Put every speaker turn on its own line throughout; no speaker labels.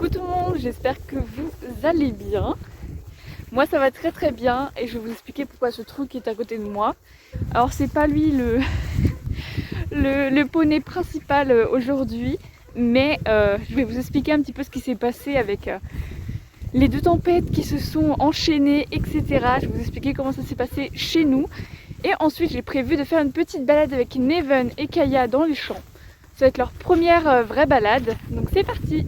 Coucou tout le monde, j'espère que vous allez bien. Moi ça va très très bien et je vais vous expliquer pourquoi ce truc est à côté de moi. Alors c'est pas lui le poney principal aujourd'hui, mais je vais vous expliquer un petit peu ce qui s'est passé avec les deux tempêtes qui se sont enchaînées, etc. Je vais vous expliquer comment ça s'est passé chez nous. Et ensuite j'ai prévu de faire une petite balade avec Neven et Kaya dans les champs. Ça va être leur première vraie balade, donc c'est parti.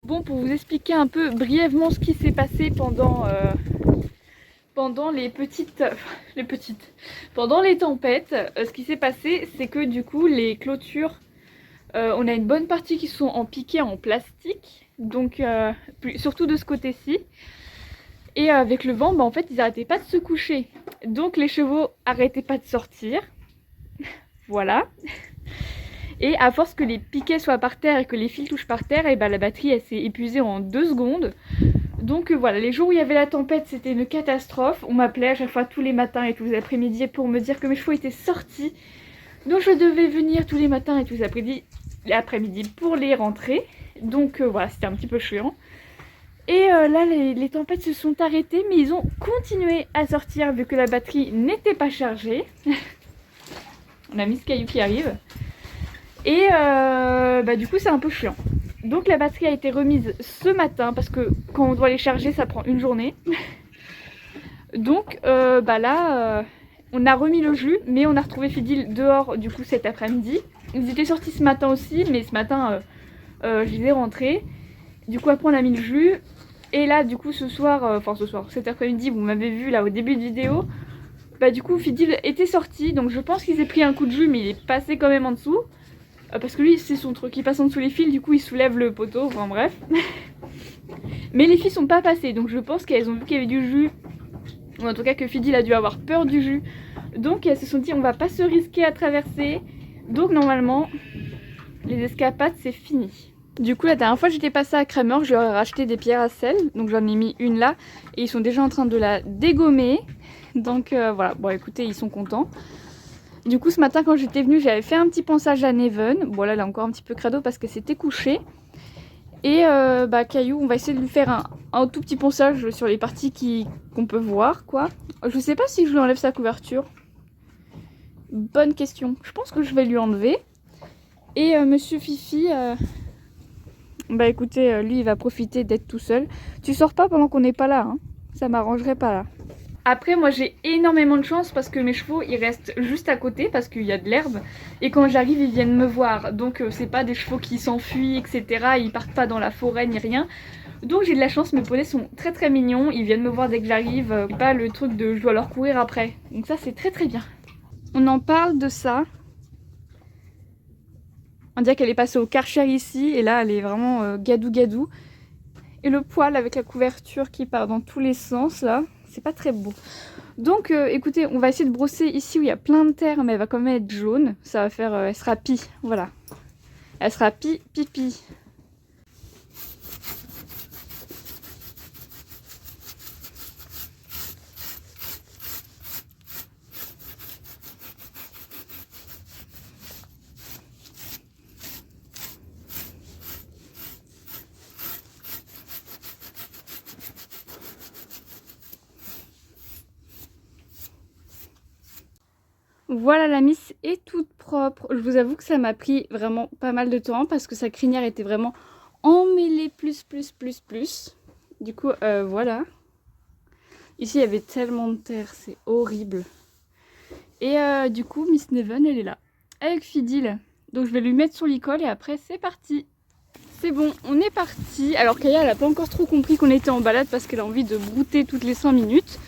Bon, pour vous expliquer un peu brièvement ce qui s'est passé pendant pendant les tempêtes, ce qui s'est passé, c'est que du coup les clôtures, on a une bonne partie qui sont en piqué en plastique, donc surtout de ce côté-ci. Et avec le vent, en fait, ils n'arrêtaient pas de se coucher, donc les chevaux n'arrêtaient pas de sortir. Voilà. Et à force que les piquets soient par terre et que les fils touchent par terre, et la batterie elle s'est épuisée en 2 secondes. Donc voilà, les jours où il y avait la tempête, c'était une catastrophe. On m'appelait à chaque fois tous les matins et tous les après-midi pour me dire que mes chevaux étaient sortis. Donc je devais venir tous les matins et tous les après-midi pour les rentrer. Donc voilà, c'était un petit peu chiant. Et là, les tempêtes se sont arrêtées, mais ils ont continué à sortir vu que la batterie n'était pas chargée. On a Miss Caillou qui arrive. Et du coup c'est un peu chiant. Donc la batterie a été remise ce matin parce que quand on doit les charger ça prend une journée. Donc là on a remis le jus, mais on a retrouvé Fidil dehors du coup cet après-midi. Ils étaient sortis ce matin aussi, mais ce matin je les ai rentrés. Du coup après on a mis le jus. Et là du coup cet après-midi, vous m'avez vu là au début de vidéo, du coup Fidil était sorti, donc je pense qu'il s'est pris un coup de jus, mais il est passé quand même en dessous. Parce que lui c'est son truc, il passe en dessous les fils, du coup il soulève le poteau, enfin bref. Mais les filles sont pas passées, donc je pense qu'elles ont vu qu'il y avait du jus, ou en tout cas que Fidil a dû avoir peur du jus. Donc elles se sont dit on va pas se risquer à traverser, donc normalement les escapades c'est fini. Du coup la dernière fois j'étais passée à Kramer, je leur ai racheté des pierres à sel, donc j'en ai mis une là, et ils sont déjà en train de la dégommer. Donc voilà, bon écoutez, ils sont contents. Du coup ce matin quand j'étais venue, j'avais fait un petit ponçage à Neven. Bon là il est encore un petit peu crado parce que c'était couché. Et Caillou, on va essayer de lui faire un tout petit ponçage sur les parties qu'on peut voir quoi. Je sais pas si je lui enlève sa couverture. Bonne question. Je pense que je vais lui enlever. Et Monsieur Fifi, écoutez, lui il va profiter d'être tout seul. Tu sors pas pendant qu'on n'est pas là, hein. Ça m'arrangerait pas là. Après moi j'ai énormément de chance parce que mes chevaux ils restent juste à côté parce qu'il y a de l'herbe et quand j'arrive ils viennent me voir, donc c'est pas des chevaux qui s'enfuient etc, ils partent pas dans la forêt ni rien, donc j'ai de la chance, mes poneys sont très très mignons, ils viennent me voir dès que j'arrive, pas le truc de je dois leur courir après, donc ça c'est très très bien. On en parle de ça, on dirait qu'elle est passée au Karcher ici et là elle est vraiment gadou gadou, et le poil avec la couverture qui part dans tous les sens là. C'est pas très beau. Donc écoutez, on va essayer de brosser ici où il y a plein de terre, mais elle va quand même être jaune. Ça va faire, elle sera pie, voilà. Elle sera pipi. Voilà, la miss est toute propre. Je vous avoue que ça m'a pris vraiment pas mal de temps parce que sa crinière était vraiment emmêlée plus. Du coup, voilà. Ici, il y avait tellement de terre, c'est horrible. Et du coup, Miss Neven, elle est là, avec Fidil. Donc je vais lui mettre sur l'école et après, c'est parti. C'est bon, on est parti. Alors Kaya, elle n'a pas encore trop compris qu'on était en balade parce qu'elle a envie de brouter toutes les 5 minutes.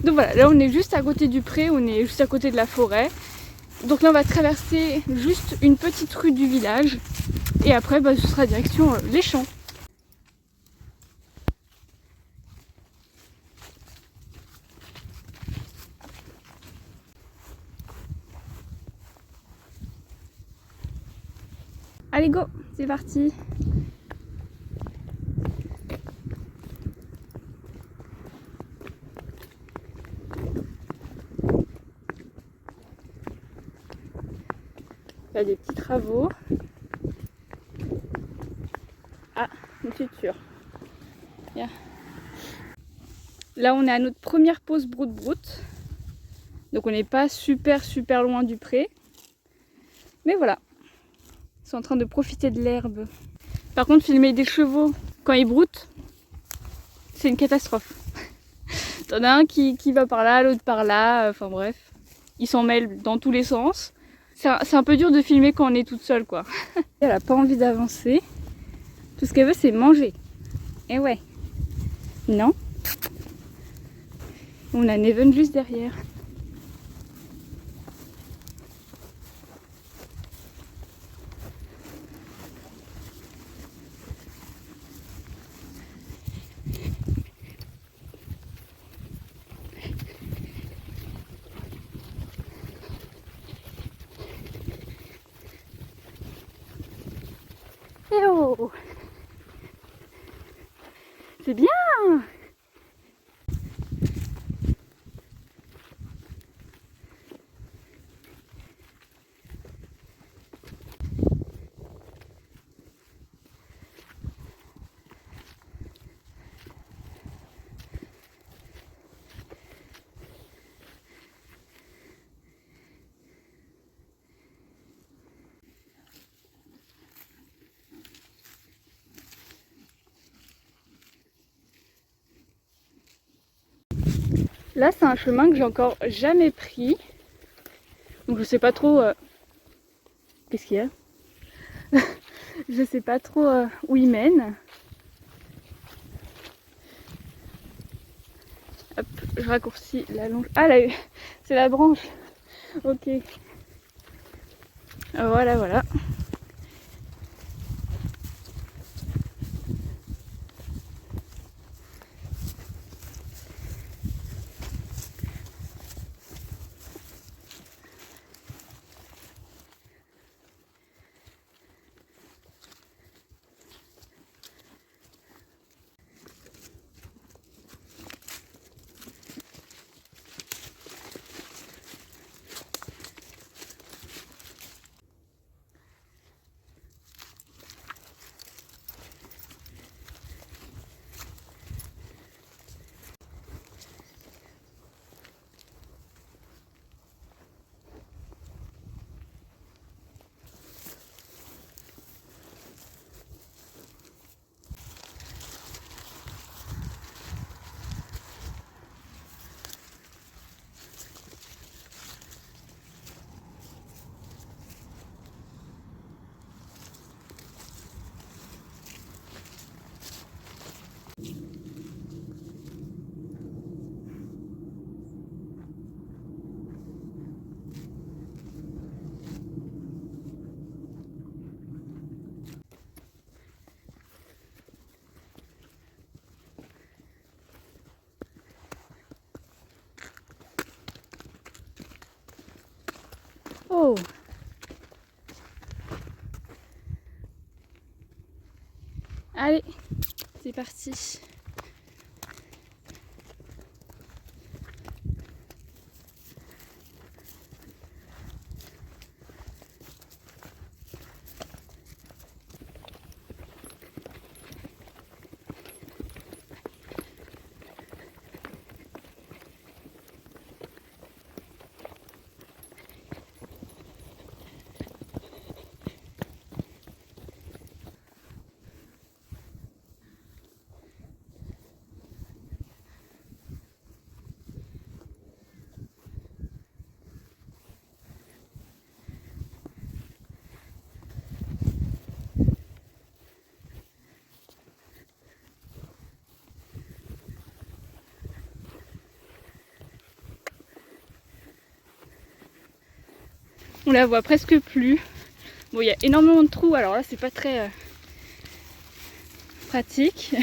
Donc voilà, là on est juste à côté du pré, on est juste à côté de la forêt. Donc là on va traverser juste une petite rue du village. Et après ce sera direction les champs. Allez go, c'est parti. Il y a des petits travaux. Ah, une tuture. Yeah. Là on est à notre première pause broute-broute. Donc on n'est pas super loin du pré. Mais voilà. Ils sont en train de profiter de l'herbe. Par contre filmer des chevaux quand ils broutent, c'est une catastrophe. T'en as un qui va par là, l'autre par là, enfin bref. Ils s'en mêlent dans tous les sens. C'est un peu dur de filmer quand on est toute seule quoi. Elle a pas envie d'avancer. Tout ce qu'elle veut c'est manger. Et ouais. Non. On a Neven juste derrière. Eh oh! C'est bien! Là c'est un chemin que j'ai encore jamais pris. Donc je sais pas trop... Qu'est-ce qu'il y a? Je sais pas trop où il mène. Hop, je raccourcis la longe. Ah là, c'est la branche. Ok. Voilà, voilà. Oh! Allez, c'est parti. On la voit presque plus. Bon, il y a énormément de trous, alors là c'est pas très pratique.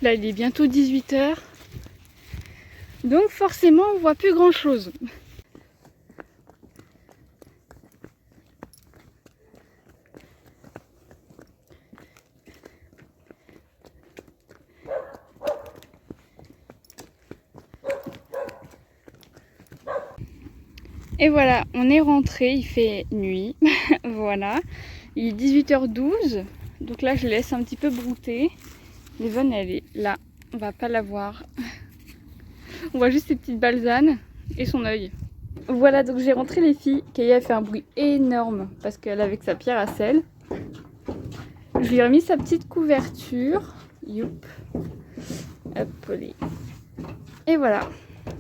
Là il est bientôt 18 h. Donc forcément on voit plus grand chose. Et voilà, on est rentré, il fait nuit. Voilà, il est 18h12. Donc là, je laisse un petit peu brouter. L'Evon, elle est là, on va pas la voir. On voit juste ses petites balsanes et son œil. Voilà, donc j'ai rentré les filles. Kaya a fait un bruit énorme parce qu'elle avait sa pierre à sel. Je lui ai remis sa petite couverture. Youp. Hop, allez. Et voilà.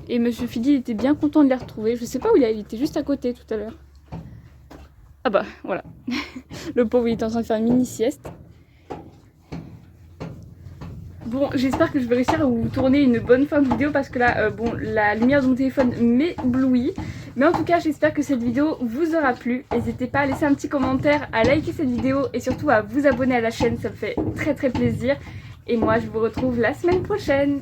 Et Monsieur Fidi, il était bien content de les retrouver. Je sais pas où il était juste à côté tout à l'heure. Ah bah, voilà. Le pauvre, il était en train de faire une mini sieste. Bon, j'espère que je vais réussir à vous tourner une bonne fin de vidéo parce que là, bon, la lumière de mon téléphone m'éblouit. Mais en tout cas, j'espère que cette vidéo vous aura plu. N'hésitez pas à laisser un petit commentaire, à liker cette vidéo et surtout à vous abonner à la chaîne, ça me fait très plaisir. Et moi, je vous retrouve la semaine prochaine.